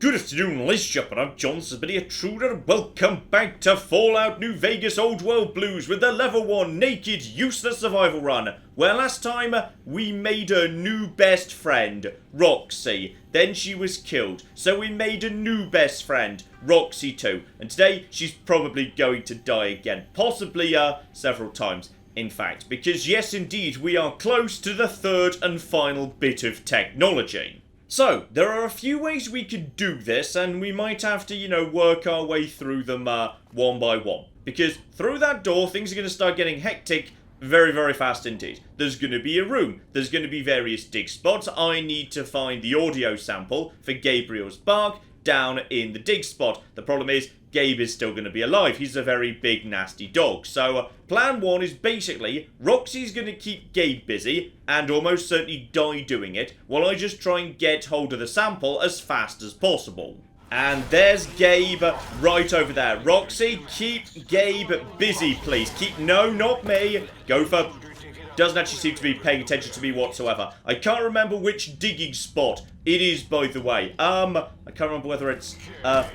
Good afternoon, ladies and gentlemen, I'm John Sabini Intruder. Welcome back to Fallout New Vegas Old World Blues with the Level 1 Naked Useless Survival Run, where last time we made a new best friend, Roxie. Then she was killed, so we made a new best friend, Roxie too. And today, she's probably going to die again, possibly several times. In fact, because yes indeed, we are close to the third and final bit of technology. So, there are a few ways we could do this, and we might have to, work our way through them one by one. Because through that door, things are going to start getting hectic very, very fast indeed. There's going to be a room. There's going to be various dig spots. I need to find the audio sample for Gabriel's bark down in the dig spot. The problem is, Gabe is still going to be alive. He's a very big, nasty dog. So, plan one is basically, Roxie's going to keep Gabe busy, and almost certainly die doing it, while I just try and get hold of the sample as fast as possible. And there's Gabe right over there. Roxie, keep Gabe busy, please. No, not me. Go for... Doesn't actually seem to be paying attention to me whatsoever. I can't remember which digging spot it is, by the way. I can't remember whether it's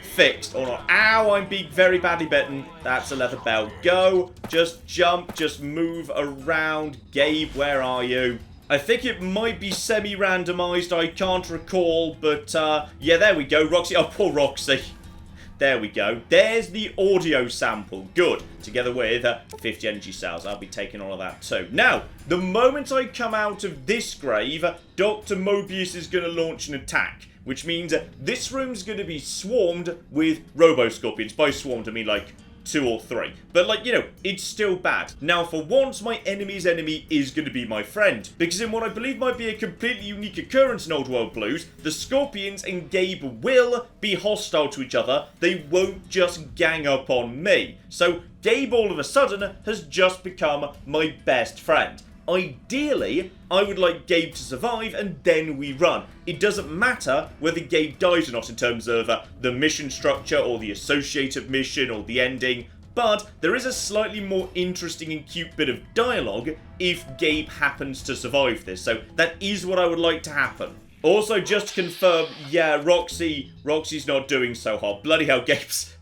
fixed or not. Ow, I'm being very badly bitten. That's a leather belt. Go. Just jump. Just move around. Gabe, where are you? I think it might be semi-randomized. I can't recall. But, yeah, there we go. Roxie. Oh, poor Roxie. There we go. There's the audio sample. Good. Together with 50 energy cells. I'll be taking all of that too. Now, the moment I come out of this grave, Dr. Mobius is going to launch an attack. Which means this room's going to be swarmed with Robo Scorpions. By swarmed, I mean like 2 or 3. But it's still bad. Now, for once, my enemy's enemy is going to be my friend. Because in what I believe might be a completely unique occurrence in Old World Blues, the Scorpions and Gabe will be hostile to each other. They won't just gang up on me. So, Gabe all of a sudden has just become my best friend. Ideally, I would like Gabe to survive and then we run. It doesn't matter whether Gabe dies or not in terms of the mission structure or the associated mission or the ending, but there is a slightly more interesting and cute bit of dialogue if Gabe happens to survive this, so that is what I would like to happen. Also, just to confirm, yeah, Roxie's not doing so hot. Bloody hell, Gabe's...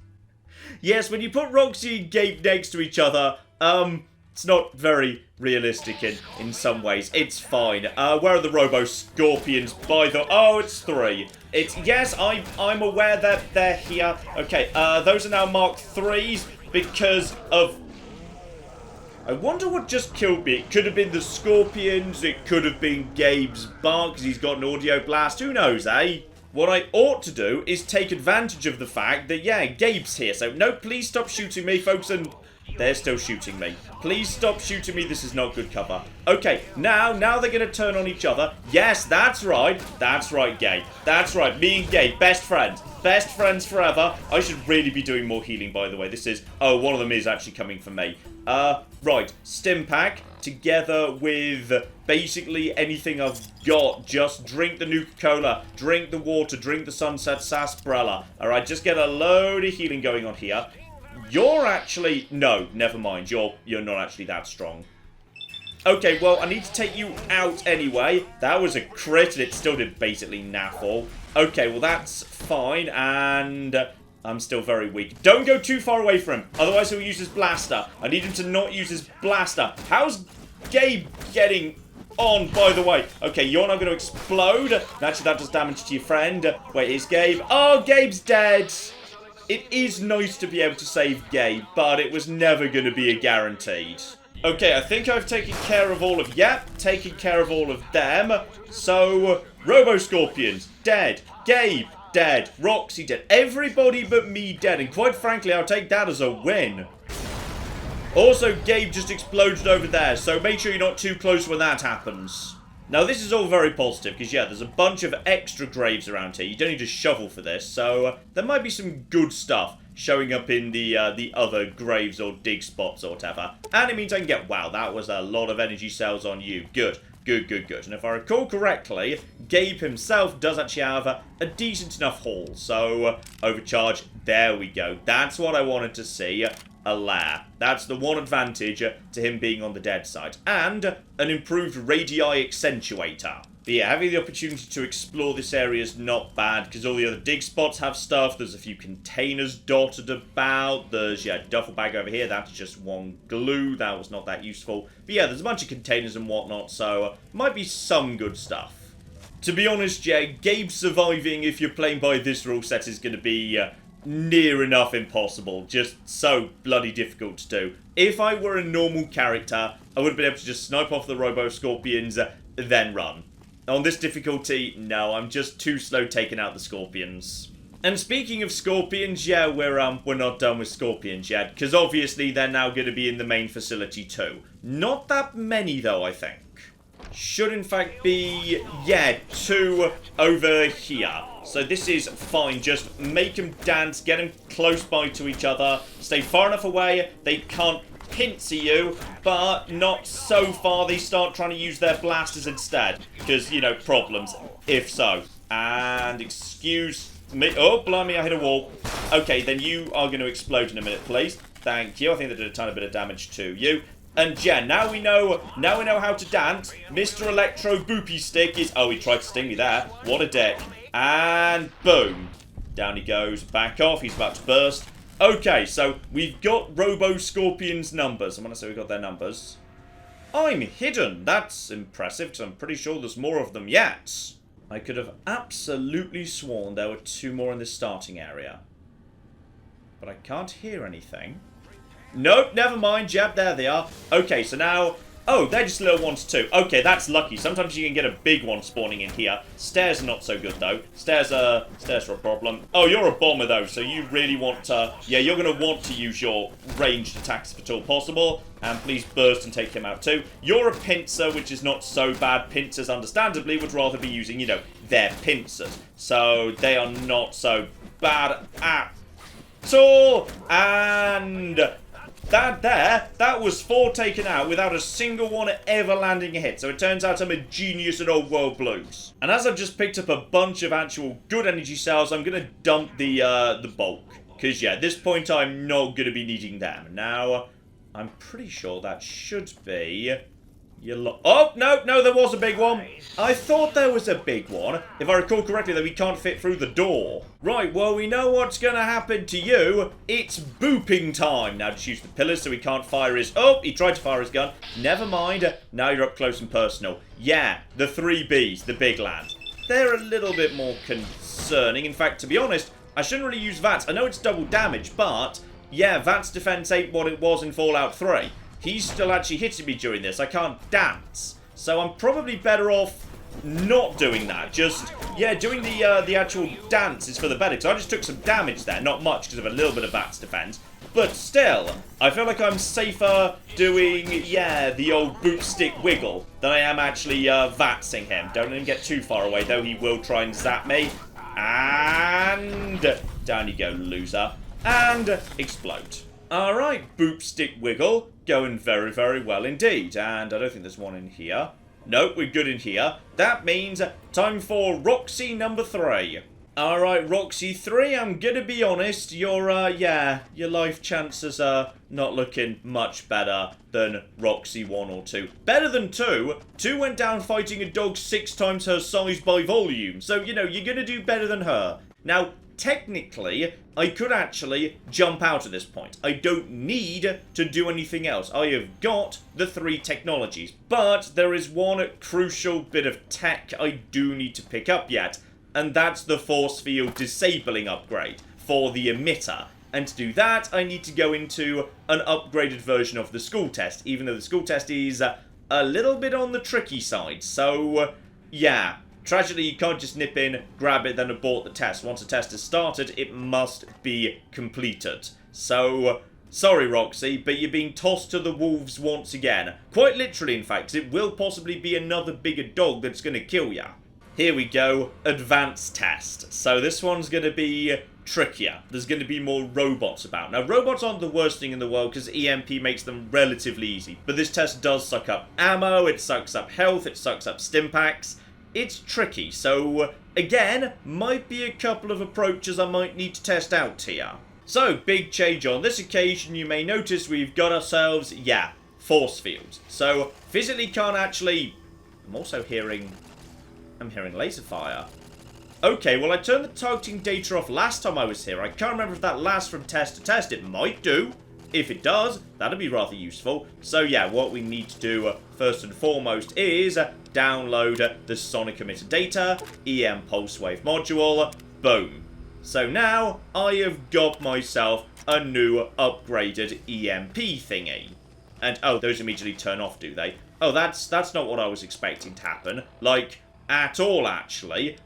Yes, when you put Roxie and Gabe next to each other, it's not very realistic in some ways. It's fine. Where are the Robo Scorpions by the... Oh, it's 3. Yes, I'm aware that they're here. Okay, those are now Mark 3s because of... I wonder what just killed me. It could have been the Scorpions. It could have been Gabe's bark because he's got an audio blast. Who knows, eh? What I ought to do is take advantage of the fact that, yeah, Gabe's here. So, no, please stop shooting me, folks, and... They're still shooting me. Please stop shooting me. This is not good cover. Okay, now they're going to turn on each other. Yes, that's right. That's right, Gabe. That's right. Me and Gabe, best friends. Best friends forever. I should really be doing more healing, by the way. This is... Oh, one of them is actually coming for me. Right. Stim pack together with basically anything I've got. Just drink the Nuka-Cola. Drink the water. Drink the Sunset Sarsaparilla. All right, just get a load of healing going on here. You're actually... No, never mind. You're not actually that strong. Okay, well, I need to take you out anyway. That was a crit, and it still did basically naff all. Okay, well, that's fine, and... I'm still very weak. Don't go too far away from him, otherwise he'll use his blaster. I need him to not use his blaster. How's Gabe getting on, by the way? Okay, you're not going to explode. Actually, that does damage to your friend. Wait, is Gabe... Oh, Gabe's dead! It is nice to be able to save Gabe, but it was never going to be a guaranteed. Okay, I think I've taken care of all of... Yep, taken care of all of them. So, Robo Scorpions, dead. Gabe, dead. Roxie, dead. Everybody but me dead, and quite frankly, I'll take that as a win. Also, Gabe just exploded over there, so make sure you're not too close when that happens. Now, this is all very positive, because, yeah, there's a bunch of extra graves around here. You don't need a shovel for this, so there might be some good stuff showing up in the other graves or dig spots or whatever. And it means I can get... Wow, that was a lot of energy cells on you. Good, good, good, good. And if I recall correctly, Gabe himself does actually have a decent enough haul. So, overcharge. There we go. That's what I wanted to see. A lair. That's the one advantage to him being on the dead side. And an improved radii accentuator. But yeah, having the opportunity to explore this area is not bad, because all the other dig spots have stuff. There's a few containers dotted about. There's, yeah, a duffel bag over here. That's just one glue. That was not that useful. But yeah, there's a bunch of containers and whatnot, so might be some good stuff. To be honest, yeah, game surviving, if you're playing by this rule set, is going to be near enough impossible. Just so bloody difficult to do. If I were a normal character, I would have been able to just snipe off the Robo Scorpions, then run. On this difficulty, no, I'm just too slow taking out the Scorpions. And speaking of Scorpions, yeah, we're not done with Scorpions yet, because obviously they're now going to be in the main facility too. Not that many though, I think. Should in fact be, yeah, 2 over here. So this is fine, just make them dance, get them close by to each other, stay far enough away, they can't pincer you, but not so far they start trying to use their blasters instead. Because, you know, problems, if so. And excuse me, oh, blimey, I hit a wall. Okay, then you are going to explode in a minute, please. Thank you, I think that did a tiny bit of damage to you. And yeah, now we know how to dance. Mr. Electro Boopy Stick is... Oh, he tried to sting me there. What a dick. And boom. Down he goes. Back off. He's about to burst. Okay, so we've got Robo Scorpions numbers. I'm going to say we've got their numbers. I'm hidden. That's impressive, because I'm pretty sure there's more of them yet. I could have absolutely sworn there were 2 more in this starting area. But I can't hear anything. Nope, never mind. Yep, there they are. Okay, so now... Oh, they're just little ones too. Okay, that's lucky. Sometimes you can get a big one spawning in here. Stairs are not so good, though. Stairs are a problem. Oh, you're a bomber, though, so you really want to... Yeah, you're going to want to use your ranged attacks if at all possible. And please burst and take him out, too. You're a pincer, which is not so bad. Pincers, understandably, would rather be using, you know, their pincers. So they are not so bad at all. And... That was 4 taken out without a single one ever landing a hit. So it turns out I'm a genius at Old World Blues. And as I've just picked up a bunch of actual good energy cells, I'm going to dump the bulk. Because, yeah, at this point I'm not going to be needing them. Now, I'm pretty sure that should be... Oh, no, there was a big one. I thought there was a big one. If I recall correctly, that we can't fit through the door. Right, well, we know what's going to happen to you. It's booping time. Now, just use the pillars so he can't fire his... Oh, he tried to fire his gun. Never mind. Now you're up close and personal. Yeah, the 3 Bs, the big lad. They're a little bit more concerning. In fact, to be honest, I shouldn't really use VATS. I know it's double damage, but... Yeah, VATS defense ain't what it was in Fallout 3. He's still actually hitting me during this. I can't dance. So I'm probably better off not doing that. Just, yeah, doing the actual dance is for the better. Because I just took some damage there. Not much because of a little bit of VATS defense. But still, I feel like I'm safer doing, yeah, the old boot stick wiggle than I am actually VATSing him. Don't let him get too far away, though. He will try and zap me. And down you go, loser. And explode. Alright, boop stick wiggle. Going very, very well indeed. And I don't think there's one in here. Nope, we're good in here. That means time for Roxie number 3. Alright, Roxie 3, I'm gonna be honest, your life chances are not looking much better than Roxie 1 or 2. Better than 2. 2 went down fighting a dog 6 times her size by volume. So, you know, you're gonna do better than her. Now, technically, I could actually jump out at this point. I don't need to do anything else. I have got the 3 technologies. But there is one crucial bit of tech I do need to pick up yet. And that's the force field disabling upgrade for the Emitter. And to do that, I need to go into an upgraded version of the school test. Even though the school test is a little bit on the tricky side. So, yeah. Tragically, you can't just nip in, grab it, then abort the test. Once the test is started, it must be completed. So, sorry Roxie, but you're being tossed to the wolves once again. Quite literally, in fact, 'cause it will possibly be another bigger dog that's going to kill ya. Here we go, advanced test. So this one's going to be trickier. There's going to be more robots about. Now, robots aren't the worst thing in the world because EMP makes them relatively easy. But this test does suck up ammo, it sucks up health, it sucks up stim packs. It's tricky, so again, might be a couple of approaches I might need to test out here. So, big change on this occasion. You may notice we've got ourselves, force fields. So, physically can't actually... I'm also hearing I'm hearing laser fire. Okay, well, I turned the targeting data off last time I was here. I can't remember if that lasts from test to test. It might do. If it does, that'd be rather useful. So, yeah, what we need to do first and foremost is download the sonic emitter data, EM pulse wave module. Boom. So now I have got myself a new upgraded EMP thingy. And, oh, those immediately turn off, do they? Oh, that's not what I was expecting to happen. Like, at all, actually.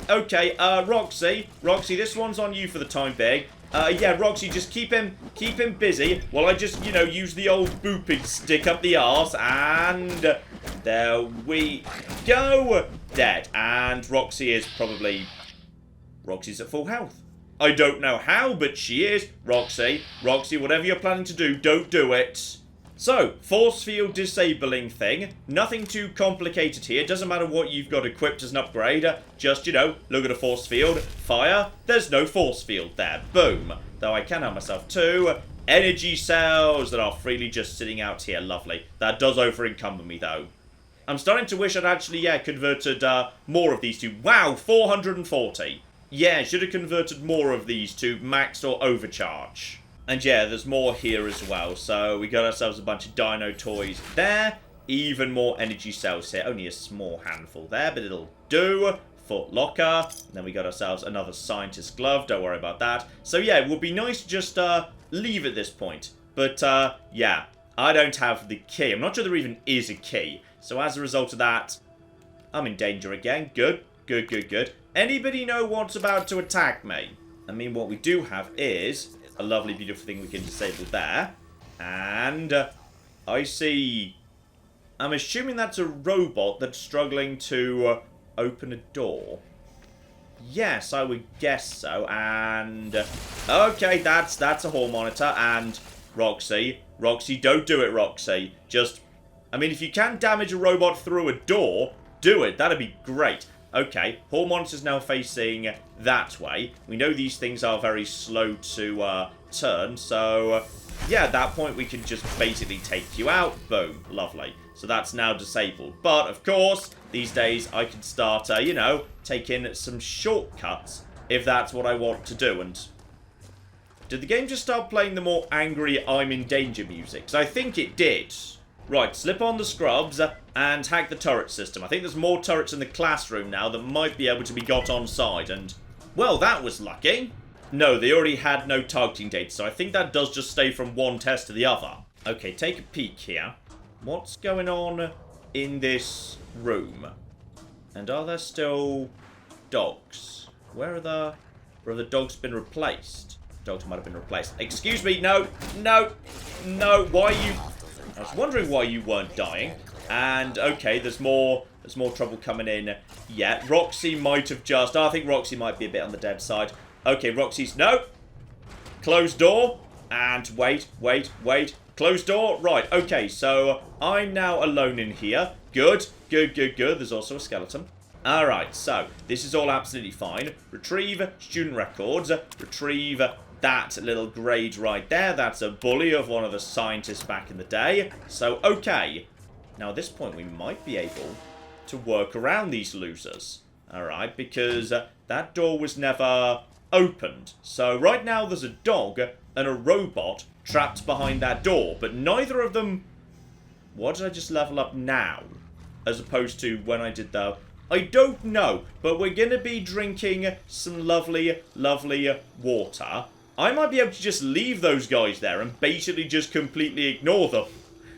Okay, Roxie, this one's on you for the time being. Yeah, Roxie, just keep him busy while I just, you know, use the old booping stick up the arse, and there we go. Dead. And Roxie's at full health. I don't know how, but she is. Roxie, whatever you're planning to do, don't do it. So, force field disabling thing. Nothing too complicated here. Doesn't matter what you've got equipped as an upgrade. Just, you know, look at a force field. Fire. There's no force field there. Boom. Though I can have myself 2 energy cells that are freely just sitting out here. Lovely. That does over-encumber me, though. I'm starting to wish I'd actually, yeah, converted more of these to... Wow, 440. Yeah, should have converted more of these to max or overcharge. And yeah, there's more here as well. So we got ourselves a bunch of dino toys there. Even more energy cells here. Only a small handful there, but it'll do. Foot locker. And then we got ourselves another scientist glove. Don't worry about that. So yeah, it would be nice to just leave at this point. But yeah, I don't have the key. I'm not sure there even is a key. So as a result of that, I'm in danger again. Good. Anybody know what's about to attack me? I mean, what we do have is a lovely, beautiful thing we can disable there. And I see... I'm assuming that's a robot that's struggling to open a door. Yes, I would guess so. And... okay, that's a hall monitor. And Roxie, don't do it, Roxie. Just... I mean, if you can damage a robot through a door, do it. That'd be great. Okay, hall monitor's now facing that way. We know these things are very slow to turn, so yeah, at that point we can just basically take you out. Boom, lovely. So that's now disabled. But, of course, these days I can start, you know, taking some shortcuts if that's what I want to do. And did the game just start playing the more angry I'm in danger music? Because I think it did. Right, slip on the scrubs and hack the turret system. I think there's more turrets in the classroom now that might be able to be got on side. And, well, that was lucky. No, they already had no targeting data, so I think that does just stay from one test to the other. Okay, take a peek here. What's going on in this room? And are there still dogs? Where are the dogs been replaced? Dogs might have been replaced. Excuse me, no, why are you... I was wondering why you weren't dying. And, okay, there's more trouble coming in yet. Roxie might have just... I think Roxie might be a bit on the dead side. Okay, Roxie's... No! Closed door. And wait. Closed door. Right, okay, so I'm now alone in here. Good. There's also a skeleton. Alright, so this is all absolutely fine. Retrieve student records. Retrieve... that little grade right there, that's a bully of one of the scientists back in the day. So, okay. Now, at this point, we might be able to work around these losers. Alright, because that door was never opened. So, right now, there's a dog and a robot trapped behind that door. But neither of them... What did I just level up now? As opposed to when I did the... I don't know, but we're going to be drinking some lovely water. I might be able to just leave those guys there and basically just completely ignore them.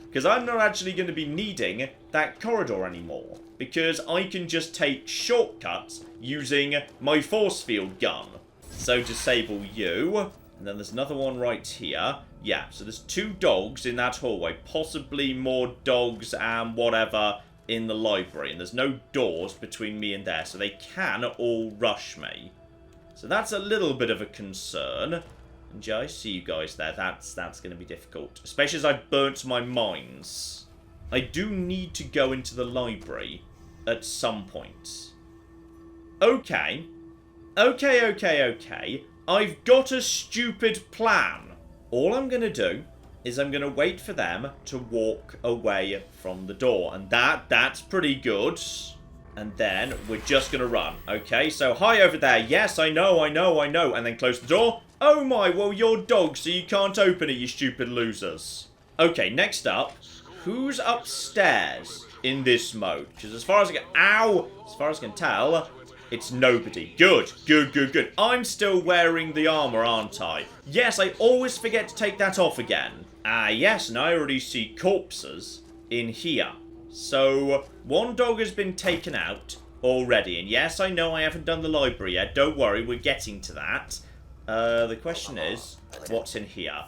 Because I'm not actually going to be needing that corridor anymore. Because I can just take shortcuts using my force field gun. So disable you. And then there's another one right here. Yeah, so there's 2 dogs in that hallway. Possibly more dogs and whatever in the library. And there's no doors between me and there. So they can all rush me. So that's a little bit of a concern. And yeah, I see you guys there. That's going to be difficult. Especially as I've burnt my mines. I do need to go into the library at some point. Okay. I've got a stupid plan. All I'm going to do is I'm going to wait for them to walk away from the door. And that's pretty good. And then we're just going to run. Okay, so hi over there. Yes, I know. And then close the door. Oh my, well, you're dogs, so you can't open it, you stupid losers. Okay, next up, who's upstairs in this mode? Because as far as I can tell, it's nobody. Good. I'm still wearing the armor, aren't I? Yes, I always forget to take that off again. Yes, and I already see corpses in here. So, one dog has been taken out already. And yes, I know I haven't done the library yet. Don't worry, we're getting to that. The question is, what's in here?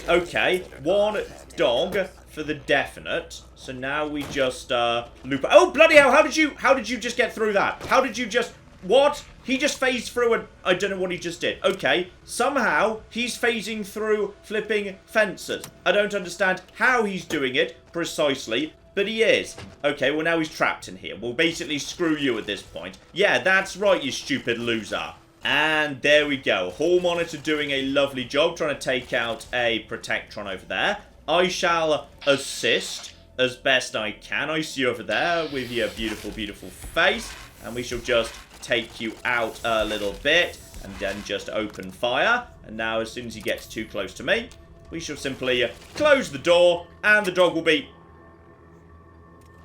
Okay, one dog for the definite. So now we just, loop. Oh, bloody hell, how did you just get through that? How did you just, what? He just phased through and I don't know what he just did. Okay, somehow he's phasing through flipping fences. I don't understand how he's doing it precisely, but he is. Okay, well now he's trapped in here. We'll basically screw you at this point. Yeah, that's right, you stupid loser. And there we go. Hall Monitor doing a lovely job trying to take out a Protectron over there. I shall assist as best I can. I see you over there with your beautiful, beautiful face. And we shall just take you out a little bit and then just open fire. And now as soon as he gets too close to me, we shall simply close the door and the dog will be...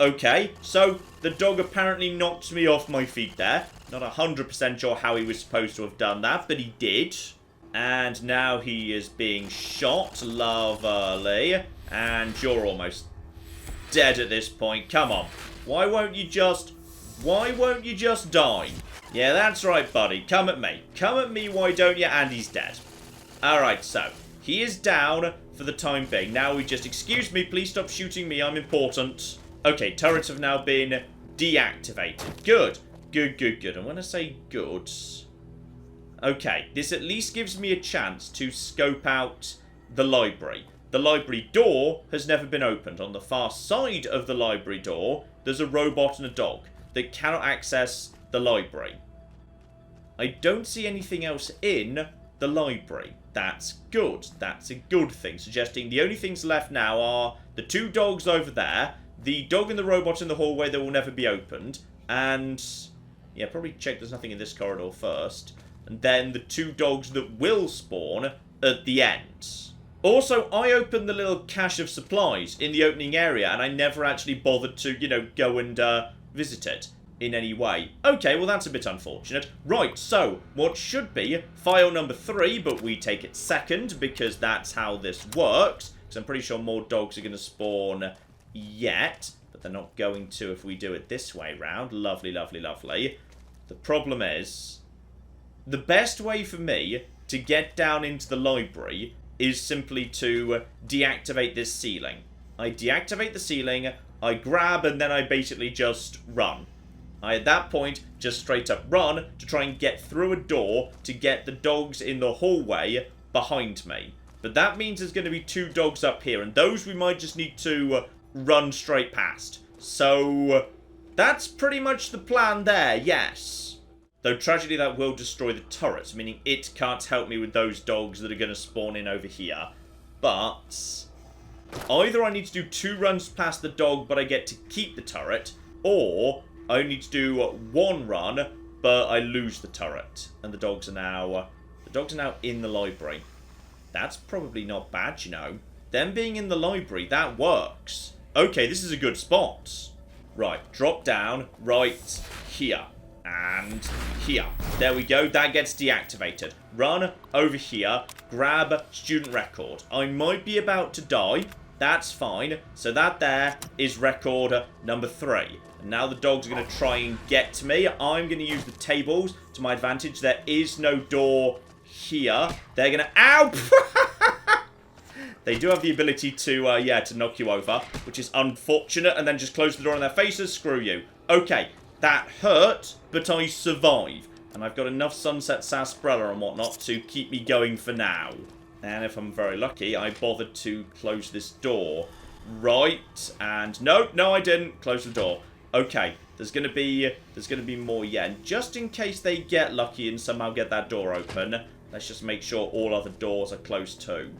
Okay, so the dog apparently knocked me off my feet there. Not 100% sure how he was supposed to have done that, but he did. And now he is being shot lovely. And you're almost dead at this point. Come on. Why won't you just die? Yeah, that's right, buddy. Come at me. Come at me, why don't you? And he's dead. Alright, so he is down for the time being. Now we just, excuse me, please stop shooting me. I'm important. Okay, turrets have now been deactivated. Good. And when I say good... Okay, this at least gives me a chance to scope out the library. The library door has never been opened. On the far side of the library door, there's a robot and a dog that cannot access the library. I don't see anything else in the library. That's good. That's a good thing. Suggesting the only things left now are the two dogs over there, the dog and the robot in the hallway that will never be opened, and... yeah, probably check there's nothing in this corridor first. And then the two dogs that will spawn at the end. Also, I opened the little cache of supplies in the opening area, and I never actually bothered to, you know, go and visit it in any way. Okay, well that's a bit unfortunate. Right, so, what should be file number 3, but we take it second, because that's how this works. Because I'm pretty sure more dogs are going to spawn yet. But they're not going to if we do it this way round. Lovely. The problem is, the best way for me to get down into the library is simply to deactivate this ceiling. I deactivate the ceiling, I grab, and then I basically just run. I, at that point, just straight up run to try and get through a door to get the dogs in the hallway behind me. But that means there's going to be two dogs up here, and those we might just need to run straight past. So, that's pretty much the plan there, yes. Though, tragically, that will destroy the turrets, meaning it can't help me with those dogs that are going to spawn in over here. But, either I need to do 2 runs past the dog, but I get to keep the turret, or I need to do 1 run, but I lose the turret. And the dogs are now in the library. That's probably not bad, you know. Them being in the library, that works. Okay, this is a good spot. Right, drop down right here. And here. There we go. That gets deactivated. Run over here. Grab student record. I might be about to die. That's fine. So that there is record number 3. And now the dogs are going to try and get to me. I'm going to use the tables to my advantage. There is no door here. They're going to... Ow! They do have the ability to, to knock you over, which is unfortunate, and then just close the door on their faces. Screw you. Okay, that hurt, but I survive. And I've got enough Sunset Sarsaparilla and whatnot to keep me going for now. And if I'm very lucky, I bothered to close this door. Right, and no, I didn't. Close the door. Okay, there's gonna be more, yeah. And just in case they get lucky and somehow get that door open, let's just make sure all other doors are closed too.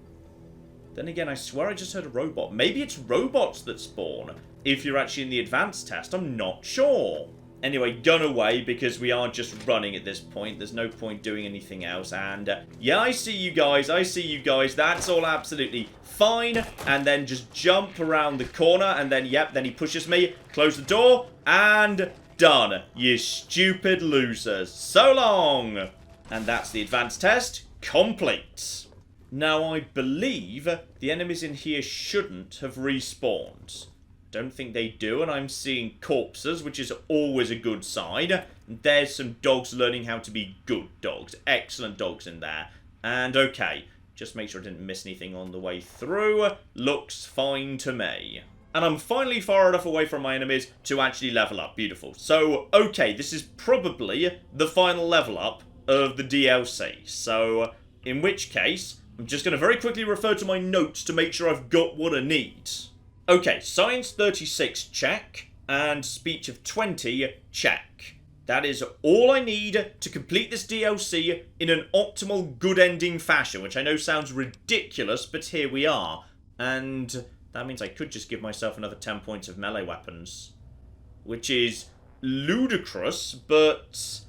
Then again, I swear I just heard a robot. Maybe it's robots that spawn if you're actually in the advanced test. I'm not sure. Anyway, gun away, because we are just running at this point. There's no point doing anything else. And, yeah, I see you guys. I see you guys. That's all absolutely fine. And then just jump around the corner. And then, yep, then he pushes me. Close the door. And done. You stupid losers. So long. And that's the advanced test complete. Now, I believe the enemies in here shouldn't have respawned. Don't think they do, and I'm seeing corpses, which is always a good sign. There's some dogs learning how to be good dogs. Excellent dogs in there. And okay, just make sure I didn't miss anything on the way through. Looks fine to me. And I'm finally far enough away from my enemies to actually level up. Beautiful. So, okay, this is probably the final level up of the DLC. So, in which case, I'm just going to very quickly refer to my notes to make sure I've got what I need. Okay, Science 36, check, and Speech of 20, check. That is all I need to complete this DLC in an optimal, good-ending fashion, which I know sounds ridiculous, but here we are. And that means I could just give myself another 10 points of melee weapons, which is ludicrous, but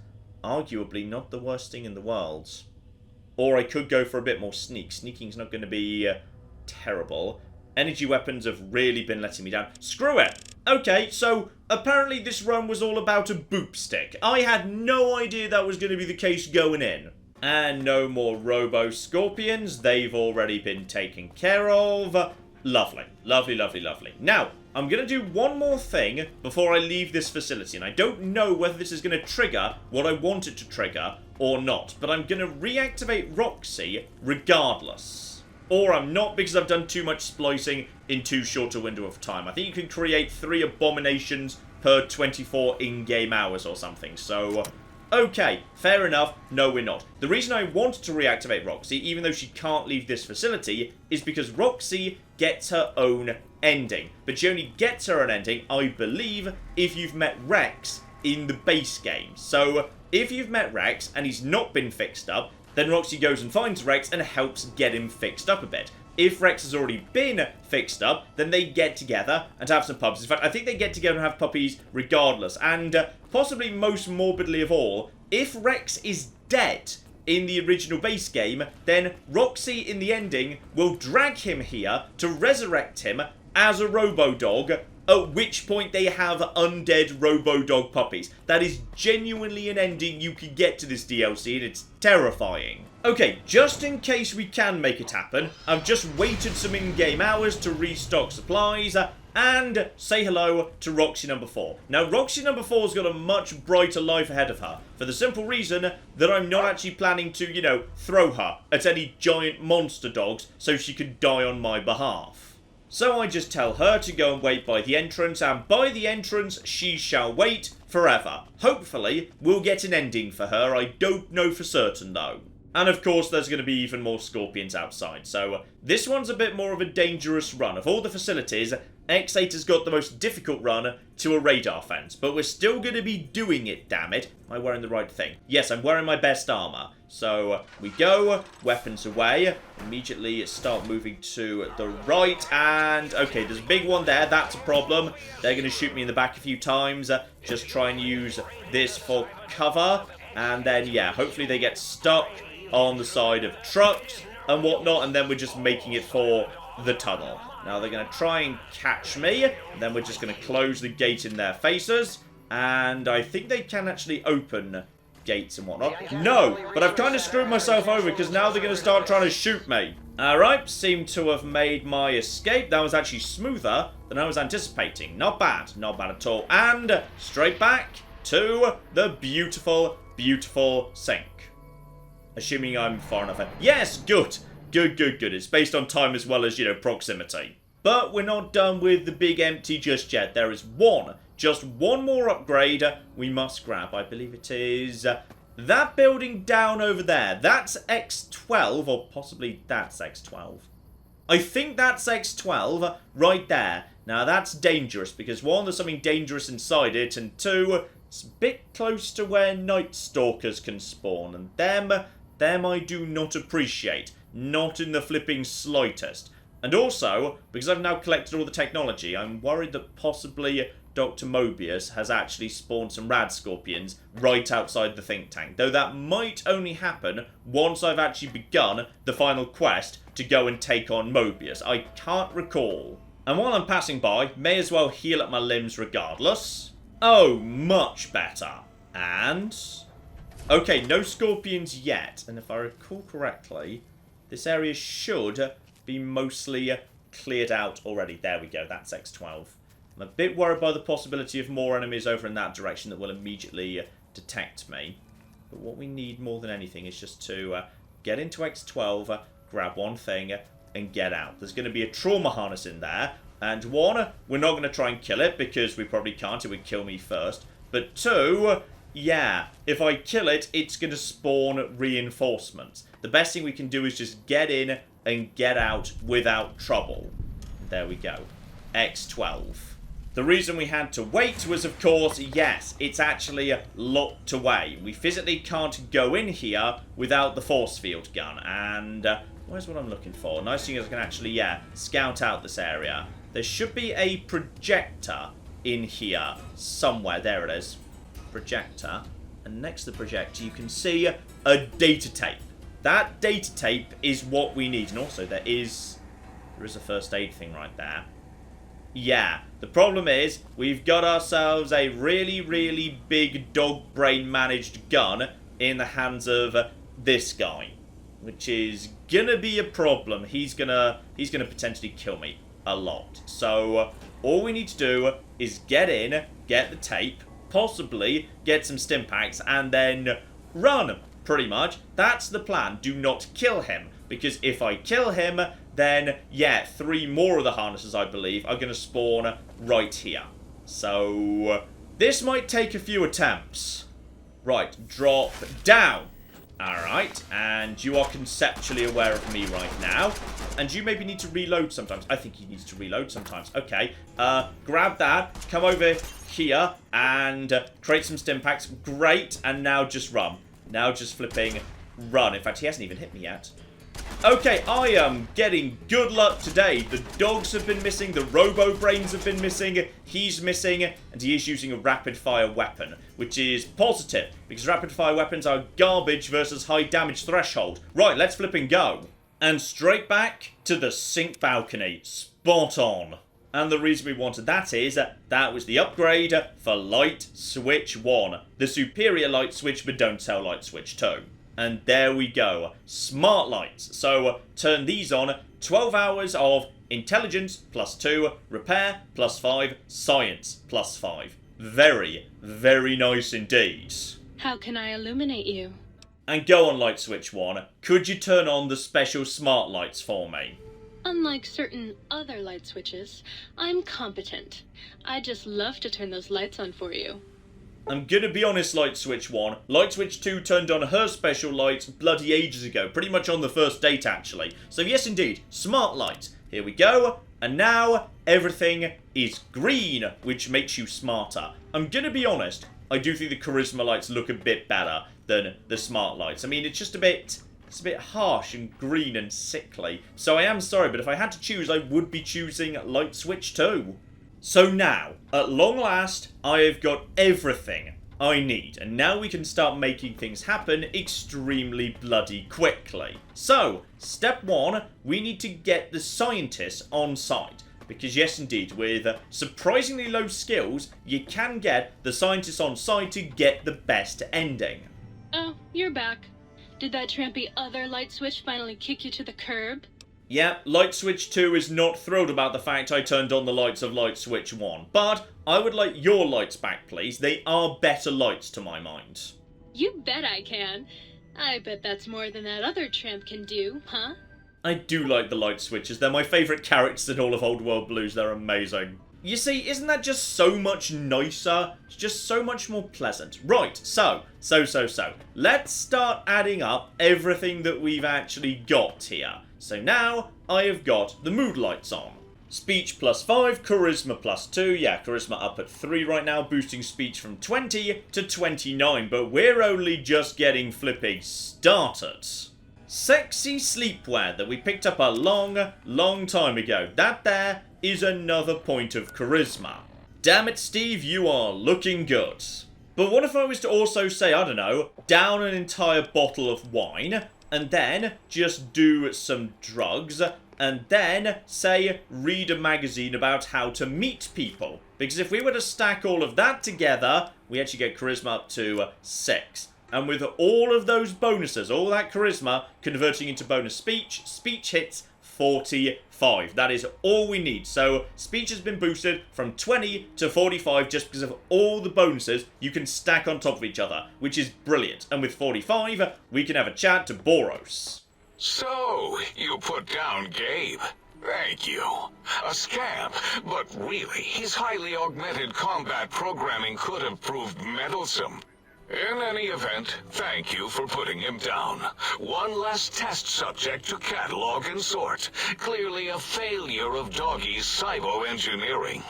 arguably not the worst thing in the world. Or I could go for a bit more sneak. Sneaking's not going to be terrible. Energy weapons have really been letting me down. Screw it! Okay, so apparently this run was all about a boop stick. I had no idea that was going to be the case going in. And no more Robo Scorpions. They've already been taken care of. Lovely. Lovely, lovely, lovely. Now, I'm going to do one more thing before I leave this facility. And I don't know whether this is going to trigger what I want it to trigger or not. But I'm going to reactivate Roxie regardless. Or I'm not, because I've done too much splicing in too short a window of time. I think you can create 3 abominations per 24 in-game hours or something. So, okay, fair enough. No, we're not. The reason I wanted to reactivate Roxie, even though she can't leave this facility, is because Roxie gets her own ending. But she only gets her own ending, I believe, if you've met Rex in the base game. So, if you've met Rex and he's not been fixed up, then Roxie goes and finds Rex and helps get him fixed up a bit. If Rex has already been fixed up, then they get together and have some puppies. In fact, I think they get together and have puppies regardless. And possibly most morbidly of all, if Rex is dead in the original base game, then Roxie in the ending will drag him here to resurrect him as a robo-dog, at which point they have undead robo-dog puppies. That is genuinely an ending you can get to this DLC, and it's terrifying. Okay, just in case we can make it happen, I've just waited some in-game hours to restock supplies, and say hello to Roxie number 4. Now, Roxie number 4's got a much brighter life ahead of her, for the simple reason that I'm not actually planning to, you know, throw her at any giant monster dogs so she could die on my behalf. So I just tell her to go and wait by the entrance, and by the entrance she shall wait forever. Hopefully, we'll get an ending for her. I don't know for certain, though. And of course, there's going to be even more scorpions outside. So this one's a bit more of a dangerous run. Of all the facilities, X8 has got the most difficult run to a radar fence. But we're still going to be doing it, damn it. Am I wearing the right thing? Yes, I'm wearing my best armor. So we go, weapons away, immediately start moving to the right, and okay, there's a big one there, that's a problem. They're going to shoot me in the back a few times, just try and use this for cover, and then, yeah, hopefully they get stuck on the side of trucks and whatnot, and then we're just making it for the tunnel. Now they're going to try and catch me, and then we're just going to close the gate in their faces, and I think they can actually open gates and whatnot. No, but I've kind of screwed myself over because now they're going to start trying to shoot me. Alright, seem to have made my escape. That was actually smoother than I was anticipating. Not bad, not bad at all. And straight back to the beautiful, beautiful sink. Assuming I'm far enough ahead. Yes, good. Good, good, good. It's based on time as well as, you know, proximity. But we're not done with the big empty just yet. There is just one more upgrade we must grab. I believe it is that building down over there. That's X12, or possibly that's X12. I think that's X12 right there. Now that's dangerous because 1, there's something dangerous inside it, and 2, it's a bit close to where Night Stalkers can spawn, and them I do not appreciate. Not in the flipping slightest. And also, because I've now collected all the technology, I'm worried that possibly Dr. Mobius has actually spawned some rad scorpions right outside the think tank. Though that might only happen once I've actually begun the final quest to go and take on Mobius. I can't recall. And while I'm passing by, may as well heal up my limbs regardless. Oh, much better. And... okay, no scorpions yet. And if I recall correctly, this area should be mostly cleared out already. There we go, that's X12. I'm a bit worried by the possibility of more enemies over in that direction that will immediately detect me. But what we need more than anything is just to get into X12, grab one thing, and get out. There's going to be a trauma harness in there. And one, we're not going to try and kill it because we probably can't. It would kill me first. But two, yeah, if I kill it, it's going to spawn reinforcements. The best thing we can do is just get in and get out without trouble. There we go. X12. The reason we had to wait was, of course, yes, it's actually locked away. We physically can't go in here without the force field gun. And where's what I'm looking for? Nice thing is I can actually, yeah, scout out this area. There should be a projector in here somewhere. There it is. Projector. And next to the projector, you can see a data tape. That data tape is what we need. And also, there is a first aid thing right there. Yeah, the problem is, we've got ourselves a really, really big dog brain managed gun in the hands of this guy. Which is gonna be a problem. He's gonna potentially kill me a lot. So, all we need to do is get in, get the tape, possibly get some stim packs, and then run, pretty much. That's the plan. Do not kill him. Because if I kill him, then, yeah, 3 more of the harnesses, I believe, are going to spawn right here. So, this might take a few attempts. Right, drop down. Alright, and you are conceptually aware of me right now. And you maybe need to reload sometimes. I think he needs to reload sometimes. Okay, grab that, come over here, and create some stim packs. Great, and now just run. Now just flipping run. In fact, he hasn't even hit me yet. Okay, I am getting good luck today. The dogs have been missing, the Robo Brains have been missing, he's missing, and he is using a rapid-fire weapon, which is positive, because rapid-fire weapons are garbage versus high damage threshold. Right, let's flip and go. And straight back to the sink balcony. Spot on. And the reason we wanted that is that was the upgrade for Light Switch 1. The superior light switch, but don't tell Light Switch 2. And there we go. Smart lights. So turn these on. 12 hours of intelligence +2, repair +5, science +5. Very, very nice indeed. How can I illuminate you? And go on Light Switch 1. Could you turn on the special smart lights for me? Unlike certain other light switches, I'm competent. I'd just love to turn those lights on for you. I'm gonna be honest, Light Switch 1. Light Switch 2 turned on her special lights bloody ages ago. Pretty much on the first date, actually. So yes, indeed. Smart lights. Here we go. And now, everything is green, which makes you smarter. I'm gonna be honest. I do think the charisma lights look a bit better than the smart lights. I mean, it's just a bit... it's a bit harsh and green and sickly. So I am sorry, but if I had to choose, I would be choosing Light Switch 2. So now, at long last, I have got everything I need. And now we can start making things happen extremely bloody quickly. So, step 1, we need to get the scientists on site. Because yes, indeed, with surprisingly low skills, you can get the scientists on site to get the best ending. Oh, you're back. Did that trampy other light switch finally kick you to the curb? Yeah, Light Switch 2 is not thrilled about the fact I turned on the lights of Light Switch 1. But I would like your lights back, please. They are better lights to my mind. You bet I can. I bet that's more than that other tramp can do, huh? I do like the light switches. They're my favourite characters in all of Old World Blues. They're amazing. You see, isn't that just so much nicer? It's just so much more pleasant. Right, so. Let's start adding up everything that we've actually got here. So now, I have got the mood lights on. Speech +5, charisma +2. Yeah, charisma up at 3 right now, boosting speech from 20 to 29. But we're only just getting flipping started. Sexy sleepwear that we picked up a long, long time ago. That there is another point of charisma. damn it, Steve, you are looking good. But what if I was to also say, I don't know, down an entire bottle of wine, and then just do some drugs, and then, say, read a magazine about how to meet people? Because if we were to stack all of that together, we actually get charisma up to 6. And with all of those bonuses, all that charisma, converting into bonus speech, speech hits 45. That is all we need. So speech has been boosted from 20 to 45 just because of all the bonuses you can stack on top of each other, which is brilliant. And with 45, we can have a chat to Boros. So, you put down Gabe. Thank you. A scamp, but really, his highly augmented combat programming could have proved meddlesome. In any event, thank you for putting him down. One less test subject to catalog and sort. Clearly a failure of Doggy's cybo-engineering.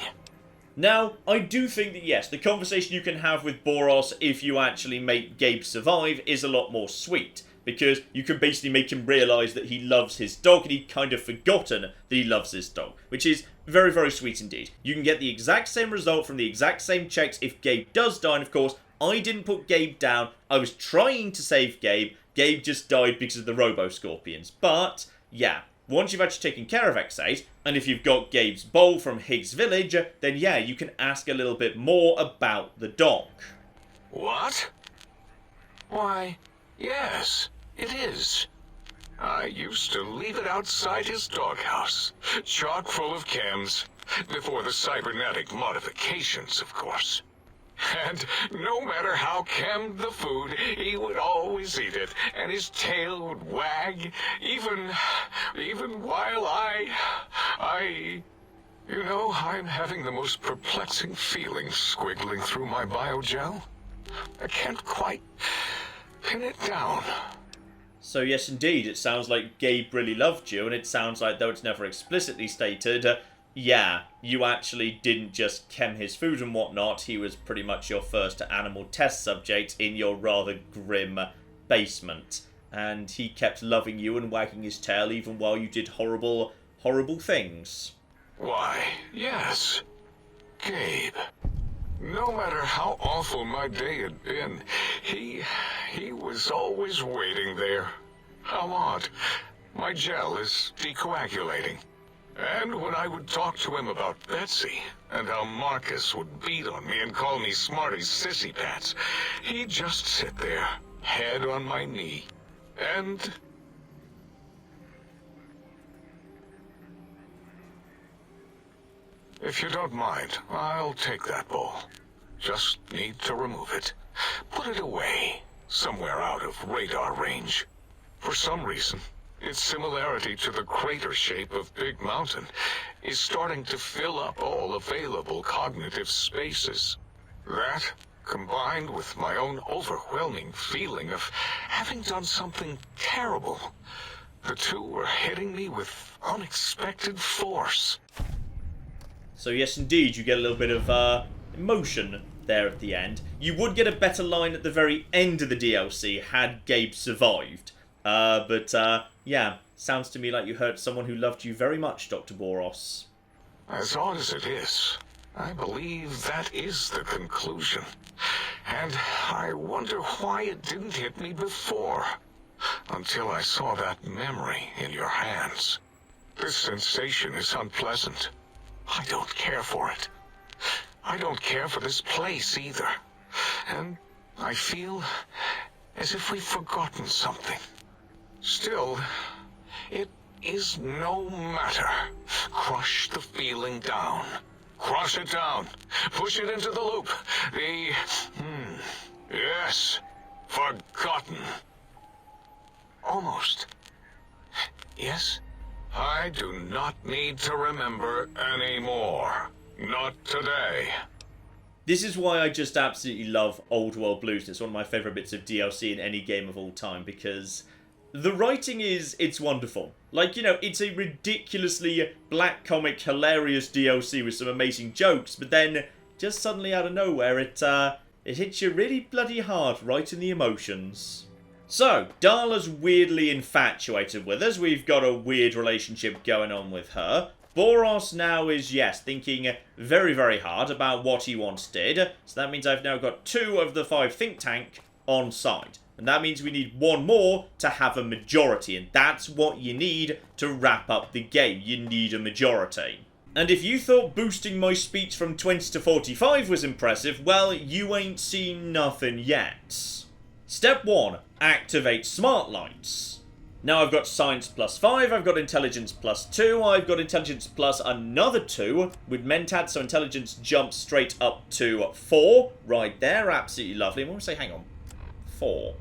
Now, I do think that yes, the conversation you can have with Boros if you actually make Gabe survive is a lot more sweet. Because you can basically make him realise that he loves his dog and he'd kind of forgotten that he loves his dog. Which is very, very sweet indeed. You can get the exact same result from the exact same checks if Gabe does die, and of course, I didn't put Gabe down. I was trying to save Gabe. Gabe just died because of the Robo Scorpions. But, yeah, once you've actually taken care of X8, and if you've got Gabe's bowl from Higgs Village, then yeah, you can ask a little bit more about the dog. What? Why, yes, it is. I used to leave it outside his doghouse, chock full of chems, before the cybernetic modifications, of course. And no matter how chemmed the food, he would always eat it, and his tail would wag, even while you know, I'm having the most perplexing feeling squiggling through my biogel. I can't quite pin it down. So yes, indeed, it sounds like Gabe really loved you, and it sounds like, though it's never explicitly stated, yeah, you actually didn't just chem his food and whatnot, he was pretty much your first animal test subject in your rather grim basement. And he kept loving you and wagging his tail even while you did horrible, horrible things. Why, yes, Gabe. No matter how awful my day had been, he was always waiting there. How odd. My gel is decoagulating. And when I would talk to him about Betsy, and how Marcus would beat on me and call me Smarty's sissy pants, he'd just sit there, head on my knee, and... If you don't mind, I'll take that bowl. Just need to remove it. Put it away, somewhere out of radar range. For some reason, its similarity to the crater shape of Big Mountain is starting to fill up all available cognitive spaces. That, combined with my own overwhelming feeling of having done something terrible, the two were hitting me with unexpected force. So yes, indeed, you get a little bit of emotion there at the end. You would get a better line at the very end of the DLC had Gabe survived. Yeah, sounds to me like you hurt someone who loved you very much, Dr. Boros. As odd as it is, I believe that is the conclusion. And I wonder why it didn't hit me before, until I saw that memory in your hands. This sensation is unpleasant. I don't care for it. I don't care for this place either. And I feel as if we've forgotten something. Still, it is no matter. Crush the feeling down. Crush it down. Push it into the loop. Yes, forgotten. Almost. Yes? I do not need to remember anymore. Not today. This is why I just absolutely love Old World Blues. It's one of my favourite bits of DLC in any game of all time, because the writing it's wonderful. Like, you know, it's a ridiculously black comic, hilarious DLC with some amazing jokes, but then, just suddenly out of nowhere, it hits you really bloody hard right in the emotions. So, Darla's weirdly infatuated with us. We've got a weird relationship going on with her. Boros now is, yes, thinking very, very hard about what he once did. So that means I've now got 2 of the 5 think tank on side. And that means we need 1 more to have a majority. And that's what you need to wrap up the game. You need a majority. And if you thought boosting my speech from 20 to 45 was impressive, well, you ain't seen nothing yet. Step 1. Activate smart lights. Now I've got science plus 5, I've got intelligence plus 2, I've got intelligence plus another 2 with mentat, so intelligence jumps straight up to 4. Right there, absolutely lovely. I'm going to say, hang on, 4.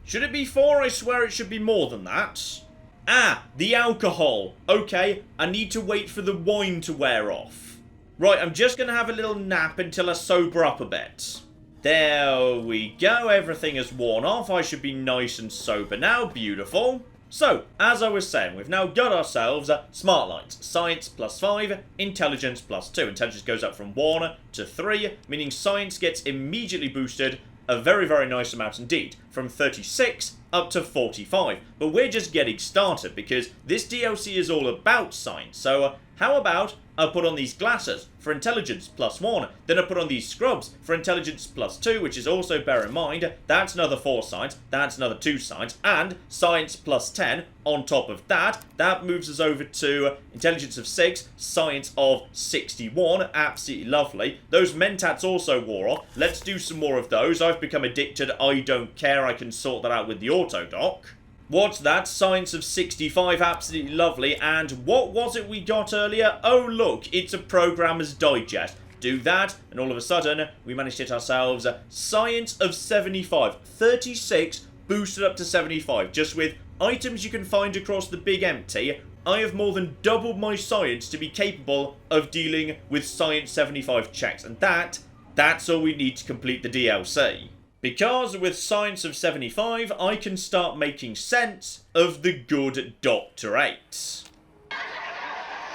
Should it be 4? I swear it should be more than that. Ah, the alcohol. Okay, I need to wait for the wine to wear off. Right, I'm just going to have a little nap until I sober up a bit. There we go, everything has worn off. I should be nice and sober now. Beautiful. So, as I was saying, we've now got ourselves smart lights. Science plus 5, intelligence plus 2. Intelligence goes up from 1 to 3, meaning science gets immediately boosted a very, very nice amount indeed, from 36 up to 45. But we're just getting started, because this DLC is all about science. So, how about I put on these glasses for intelligence plus 1, then I put on these scrubs for intelligence plus 2, which is also, bear in mind, that's another 4 science, that's another 2 science, and science plus 10 on top of that. That moves us over to intelligence of 6, science of 61, absolutely lovely. Those mentats also wore off. Let's do some more of those. I've become addicted, I don't care, I can sort that out with the autodoc. What's that? Science of 65, absolutely lovely. And what was it we got earlier? Oh, look, it's a Programmer's Digest. Do that, and all of a sudden, we managed to hit ourselves Science of 75. 36 boosted up to 75. Just with items you can find across the Big Empty, I have more than doubled my science to be capable of dealing with Science 75 checks. And that's all we need to complete the DLC. Because with Science of 75, I can start making sense of the good Dr. 8.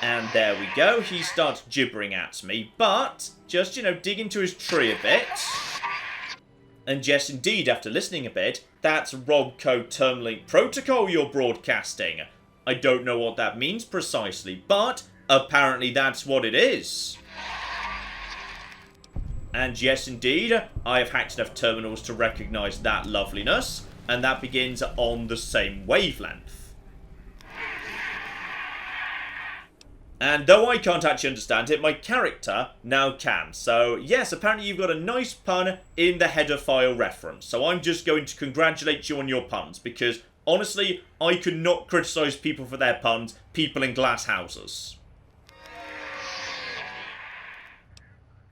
And there we go, he starts gibbering at me, but just, dig into his tree a bit. And yes, indeed, after listening a bit, that's Robco Termlink Protocol you're broadcasting. I don't know what that means precisely, but apparently that's what it is. And yes, indeed, I have hacked enough terminals to recognise that loveliness, and that begins on the same wavelength. And though I can't actually understand it, my character now can. So yes, apparently you've got a nice pun in the header file reference. So I'm just going to congratulate you on your puns, because honestly, I could not criticise people for their puns, people in glass houses.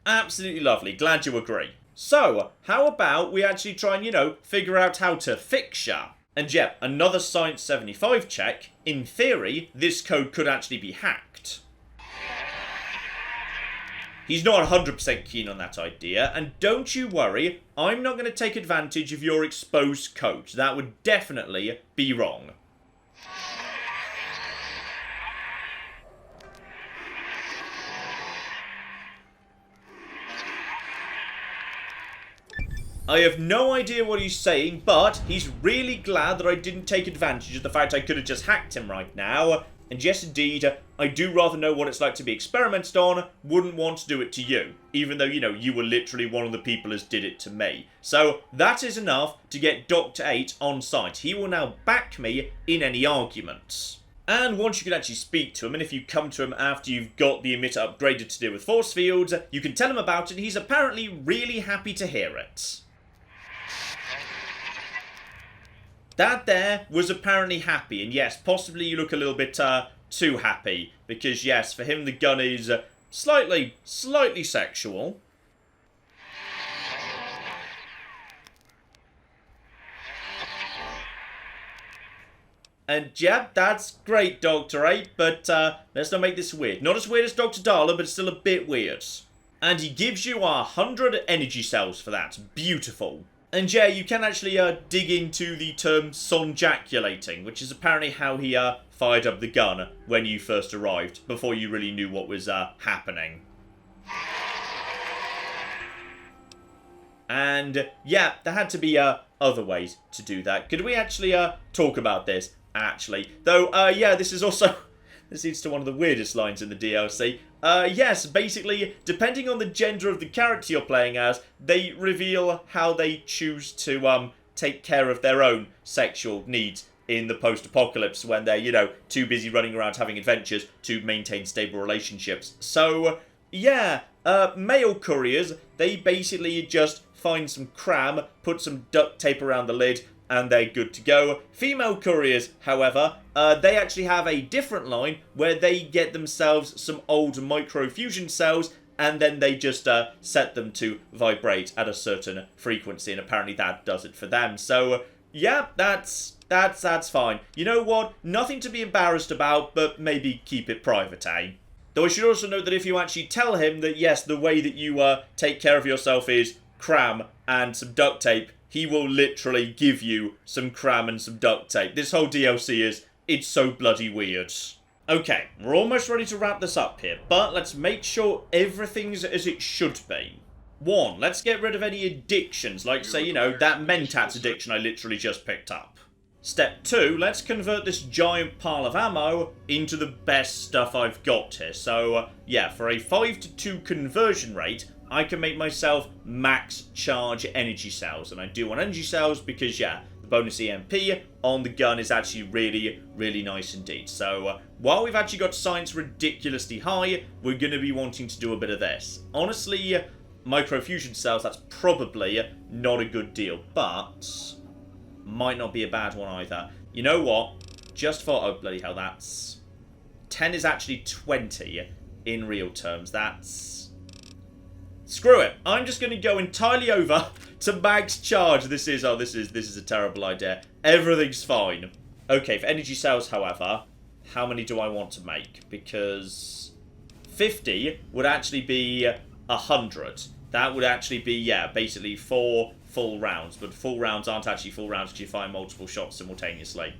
Absolutely lovely. Glad you agree. So, how about we actually try and, figure out how to fix ya? And yep, another Science 75 check. In theory, this code could actually be hacked. He's not 100% keen on that idea, and don't you worry, I'm not going to take advantage of your exposed code. That would definitely be wrong. I have no idea what he's saying, but he's really glad that I didn't take advantage of the fact I could have just hacked him right now. And yes, indeed, I do rather know what it's like to be experimented on, wouldn't want to do it to you. Even though, you were literally one of the people as did it to me. So, that is enough to get Dr. 8 on site. He will now back me in any arguments. And once you can actually speak to him, and if you come to him after you've got the emitter upgraded to deal with force fields, you can tell him about it, and he's apparently really happy to hear it. That there was apparently happy, and yes, possibly you look a little bit too happy, because yes, for him the gun is slightly sexual. And yeah, that's great, Dr. 8, but let's not make this weird. Not as weird as Dr. Darla, but still a bit weird. And he gives you 100 energy cells for that. Beautiful. And yeah, you can actually dig into the term sonjaculating, which is apparently how he fired up the gun when you first arrived, before you really knew what was happening. And yeah, there had to be other ways to do that. Could we actually talk about this, actually? Though, yeah, this is also This leads to one of the weirdest lines in the DLC. Yes, basically, depending on the gender of the character you're playing as, they reveal how they choose to, take care of their own sexual needs in the post-apocalypse when they're, you know, too busy running around having adventures to maintain stable relationships. So, yeah, male couriers, they basically just find some cram, put some duct tape around the lid, and they're good to go. Female couriers, however, they actually have a different line where they get themselves some old microfusion cells and then they just set them to vibrate at a certain frequency, and apparently that does it for them. So, yeah, that's fine. You know what? Nothing to be embarrassed about, but maybe keep it private, eh? Though I should also note that if you actually tell him that, yes, the way that you take care of yourself is cram and some duct tape, he will literally give you some cram and some duct tape. This whole DLC it's so bloody weird. Okay, we're almost ready to wrap this up here, but let's make sure everything's as it should be. 1, let's get rid of any addictions, like, say, you know, that Mentats addiction I literally just picked up. Step 2, let's convert this giant pile of ammo into the best stuff I've got here. So, yeah, for a 5-to-2 conversion rate, I can make myself max charge energy cells. And I do want energy cells because, yeah, the bonus EMP on the gun is actually really, really nice indeed. So, while we've actually got science ridiculously high, we're going to be wanting to do a bit of this. Honestly, microfusion cells, that's probably not a good deal, but might not be a bad one either. You know what? Just for, oh bloody hell, that's 10 is actually 20 in real terms. That's, screw it. I'm just going to go entirely over to max charge. This is a terrible idea. Everything's fine. Okay, for energy cells, however, how many do I want to make? Because 50 would actually be 100. That would actually be, yeah, basically 4 full rounds. But full rounds aren't actually full rounds because you fire multiple shots simultaneously.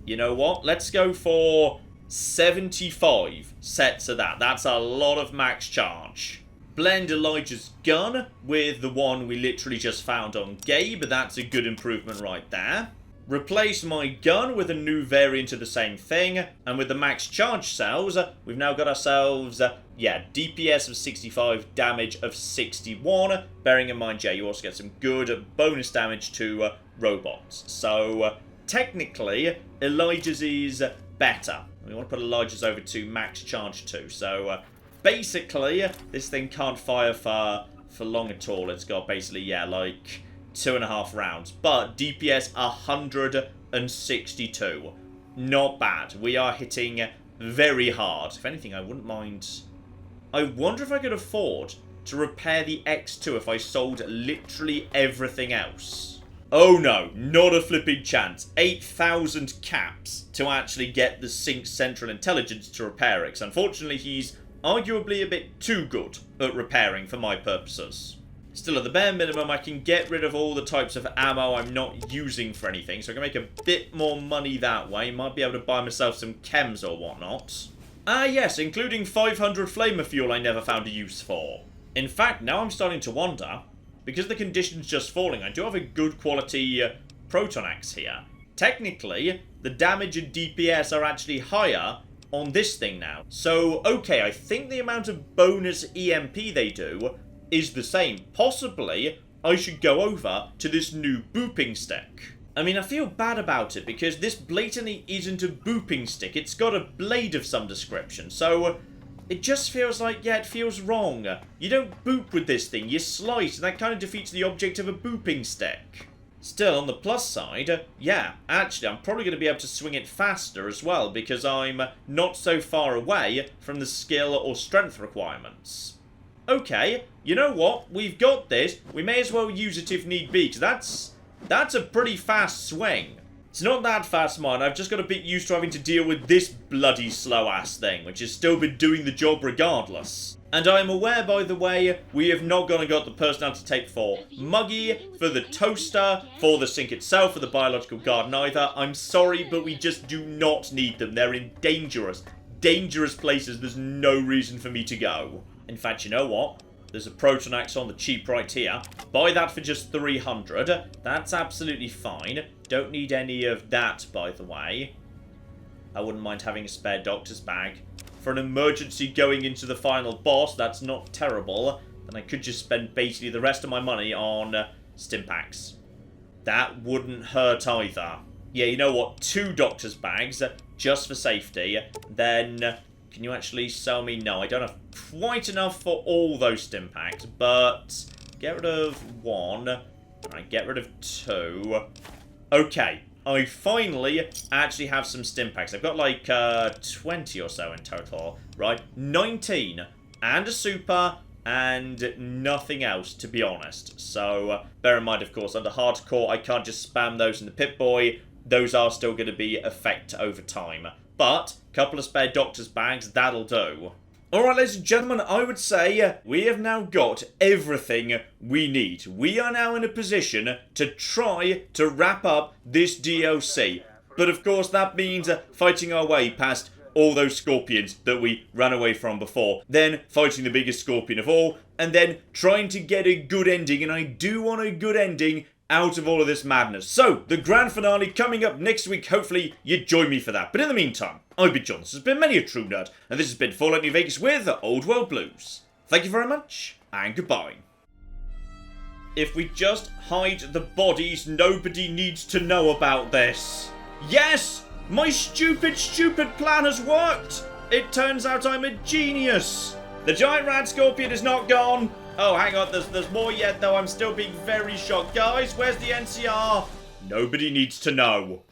You know what? Let's go for 75 sets of that. That's a lot of max charge. Blend Elijah's gun with the one we literally just found on Gabe. That's a good improvement right there. Replace my gun with a new variant of the same thing. And with the max charge cells, we've now got ourselves, yeah, DPS of 65, damage of 61. Bearing in mind, yeah, you also get some good bonus damage to robots. So, technically, Elijah's is better. We want to put Elijah's over to max charge too. So, basically, this thing can't fire for long at all. It's got basically, yeah, like 2.5 rounds, but DPS 162. Not bad. We are hitting very hard. If anything, I wouldn't mind. I wonder if I could afford to repair the X2 if I sold literally everything else. Oh no, not a flipping chance. 8,000 caps to actually get the Sync Central Intelligence to repair it. Unfortunately, he's arguably a bit too good at repairing for my purposes. Still, at the bare minimum, I can get rid of all the types of ammo I'm not using for anything, so I can make a bit more money that way. Might be able to buy myself some chems or whatnot. Ah yes, including 500 flamer fuel I never found a use for. In fact, now I'm starting to wonder, because the condition's just falling, I do have a good quality proton axe here. Technically, the damage and DPS are actually higher on this thing now. So, okay, I think the amount of bonus EMP they do is the same. Possibly, I should go over to this new booping stick. I mean, I feel bad about it because this blatantly isn't a booping stick. It's got a blade of some description. So, it just feels like, yeah, it feels wrong. You don't boop with this thing, you slice, and that kind of defeats the object of a booping stick. Still, on the plus side, yeah, actually, I'm probably going to be able to swing it faster as well because I'm not so far away from the skill or strength requirements. Okay, you know what? We've got this. We may as well use it if need be, because that's a pretty fast swing. It's not that fast, man. I've just got a bit used to having to deal with this bloody slow-ass thing, which has still been doing the job regardless. And I am aware, by the way, we have not gone and got the personality tape for Muggy, for the toaster, for the sink itself, for the biological garden either. I'm sorry, but we just do not need them. They're in dangerous places. There's no reason for me to go. In fact, you know what? There's a proton axe on the cheap right here. Buy that for just 300. That's absolutely fine. Don't need any of that, by the way. I wouldn't mind having a spare doctor's bag. For an emergency going into the final boss, that's not terrible. Then I could just spend basically the rest of my money on stim packs. That wouldn't hurt either. Yeah, you know what? 2 doctor's bags, just for safety. Then, can you actually sell me? No, I don't have quite enough for all those stim packs, but get rid of 1. Alright, get rid of 2. Okay, I finally actually have some stim packs. I've got like 20 or so in total, right? 19, and a super, and nothing else, to be honest. So, bear in mind, of course, under hardcore, I can't just spam those in the Pip-Boy. Those are still going to be effect over time. But, a couple of spare doctor's bags, that'll do. Alright, ladies and gentlemen, I would say we have now got everything we need. We are now in a position to try to wrap up this DLC. But of course, that means fighting our way past all those scorpions that we ran away from before. Then fighting the biggest scorpion of all. And then trying to get a good ending. And I do want a good ending out of all of this madness. So, the grand finale coming up next week. Hopefully, you join me for that. But in the meantime, I've been John. This has been Many a True Nerd. And this has been Fallout New Vegas with Old World Blues. Thank you very much, and goodbye. If we just hide the bodies, nobody needs to know about this. Yes! My stupid plan has worked! It turns out I'm a genius! The giant rat scorpion is not gone! Oh, hang on, there's more yet, though. I'm still being very shocked. Guys, where's the NCR? Nobody needs to know.